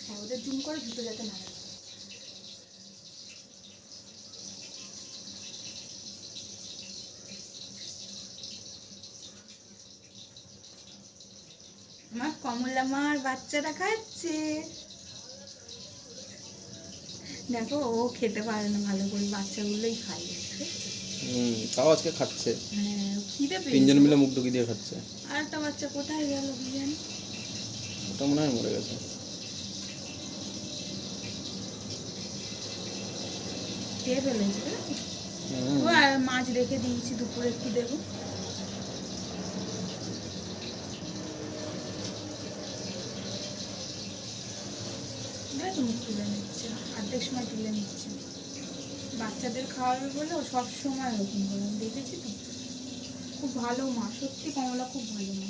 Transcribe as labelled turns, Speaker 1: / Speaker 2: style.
Speaker 1: হ্যাঁ, ওদের জুম করে জুতো যাতে না লাগে। আমার কমলা মার বাচ্চাটা খাচ্ছে, দেখো ও খেতে পারে না ভালো করে, বাচ্চাগুলোই খায়।
Speaker 2: তাও আজকে খাচ্ছে।
Speaker 1: হ্যাঁ, খিদে পেয়েছে।
Speaker 2: তিনজন মিলে মুখ ঢুকিয়ে দিয়ে খাচ্ছে।
Speaker 1: আর একটা বাচ্চা কোথায় গেল কি জানি,
Speaker 2: ওটা মনে হয় মরে গেছে।
Speaker 1: খেয়ে ফেলেছে। ও আর মাছ রেখে দিয়েছি, দুপুরে একটু দেবো। মুখ তুলে নিচ্ছে, অর্ধেক সময় তুলে নিচ্ছে। বাচ্চাদের খাওয়াবে বলে ও সব সময় ওরকম করে, দেখেছি তো। খুব ভালো মা, সত্যি কমলা খুব ভালো মা।